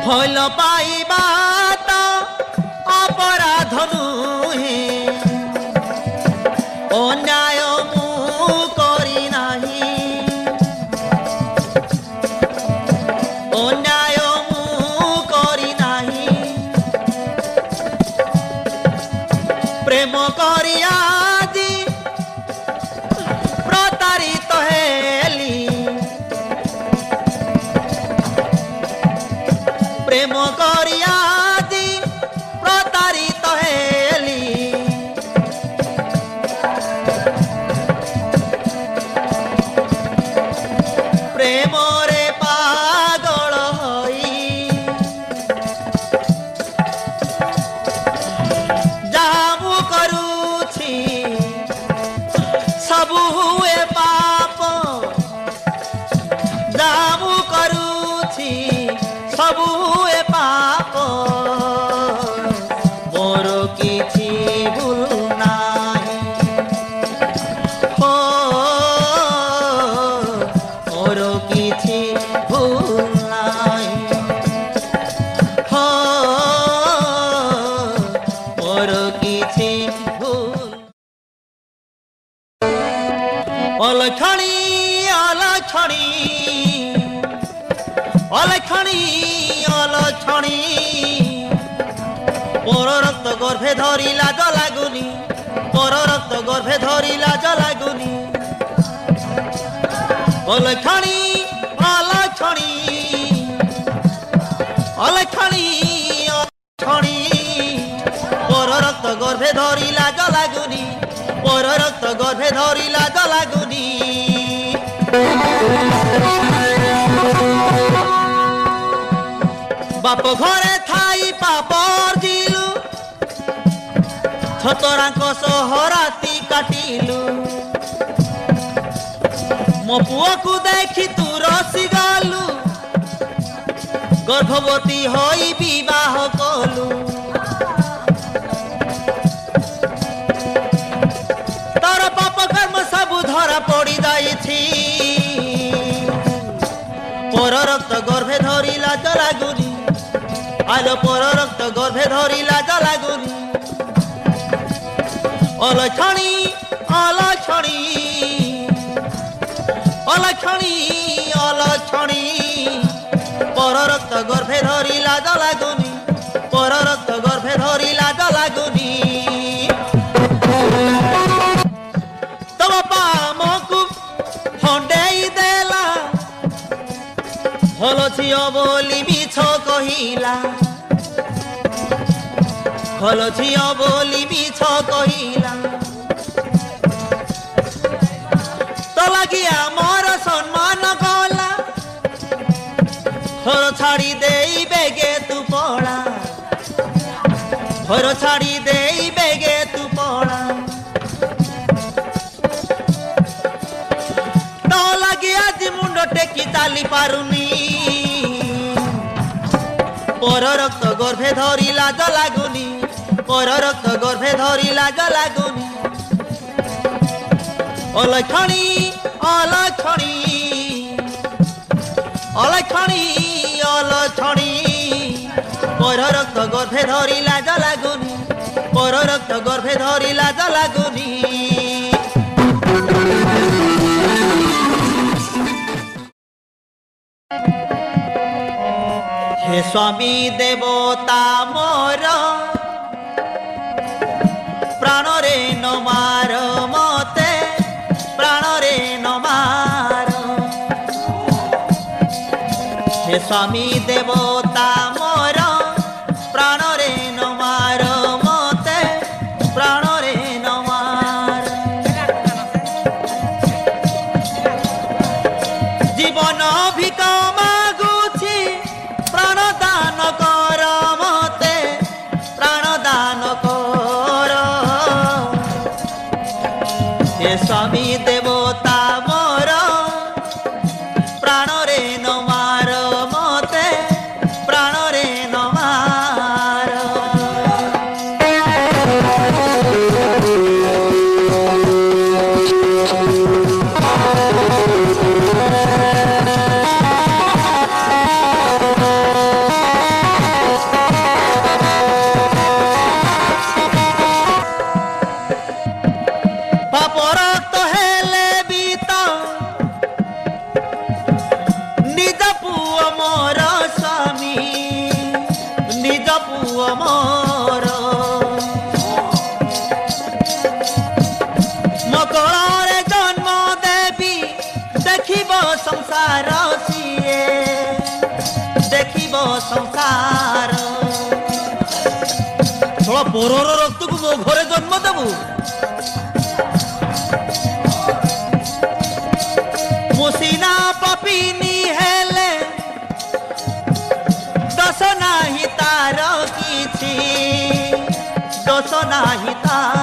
ଭଲ ପାଇବା ତ ଅପରାଧ ନୁହେଁ ଅନ୍ୟାୟ ମୁଁ କରି ନାହିଁ ଅନ୍ୟାୟ ମୁଁ କରି ନାହିଁ ପ୍ରେମ କରି ଆଜି ପ୍ରତାରିତ ହେଲି ପ୍ରେମ କରି ଆଜି ପ୍ରତାରିତ ହେଲି ପ୍ରେମରେ ପାଗଳ ହୋଇ ଯାହା ମୁଁ କରୁଛି ସବୁ ହୁଏ ପାପ ଯାହା ମୁଁ କରୁଛି ସବୁ ହୁଏ ପାପ ମୋର କିଛି ଭୁଲ ନାହିଁ ହୋ ମୋର କିଛି ଭୁଲ ନାହିଁ ହୋ ମୋର କିଛି ଭୁଲ অলক্ষণী অলক্ষণী অলক্ষণী অলক্ষণী পর রক্ত গর্ভে ধরি লাজ লাগুনি পর রক্ত গর্ভে ধরি লাজ লাগুনি অলক্ষণী অলক্ষণী অলক্ষণী অলক্ষণী পর রক্ত গর্ভে ধরি লাজ লাগুনি পর রক্ত গর্ভে ধরি লাজ লাগুনি বাপ ঘরে থাই পাপর দিলু ছতরাঙ্ক সহ রাতি কাটিলু মো পুଅକୁ দেখি তু রসি গলু গর্ভবতী হই বিবাহ কলু তোর পাপ কর্ম সবু ধরা পড়ি যাইছি পর রক্ত গর্ভে ধরি লাজ লাগুনি আলো পর রক্ত গর্ভে ধরি লাজ লাগুনি অলক্ষণী অলক্ষণী অলক্ষণী অলক্ষণী পর রক্ত গর্ভে ধরি লাজ লাগুনি পর রক্ত গর্ভে ধরি লাজ লাগুনি তো বাপা আমকু ফন্ডেই দেলা ଭଲ ଝିଅ ବୋଲି ମିଛ କହିଲା ଭଲ ଝିଅ ବୋଲି ମିଛ କହିଲା ତ ଲାଗି ଆମର ସମ୍ମାନ ଗଲା ଘର ଛାଡ଼ି ଦେଇ ବେଗେ ତୁ ପଳା ଘର ଛାଡ଼ି ଦେଇ ବେଗେ ତୁ ପଳା ତ ଲାଗି ଆଜି ମୁଣ୍ଡ ଟେକି ଚାଲି ପାରୁନି পর রক্ত গর্ভে ধরি লাজ লাগুনি পর রক্ত গর্ভে ধরি লাজ লাগুনি অলক্ষণী অলক্ষণী অলক্ষণী অলক্ষণী পর রক্ত গর্ভে ধরি লাজ লাগুনি পর রক্ত গর্ভে ধরি লাজ লাগুনি হে স্বামী দেবতা মোর প্রাণরে নমার মতে প্রাণরে নমার হে স্বামী দেবতা মোর প্রাণরে নমার মতে প্রাণরে নমার জীবন ভিক মাগুছি প্রাণদান কর মতে প্রাণদান কর হে স্বামী দেবতা মোর প্রাণরে নমার মতে প্রাণরে নমার ପରର ରକ୍ତକୁ ମୋ ଘରେ ଜନ୍ମ ଦେବୁ? ମୁଁ ସିନା ପାପିନି ହେଲେ ଦୋଷ ନାହିଁ ତାର କିଛି, ଦୋଷ ନାହିଁ ତାର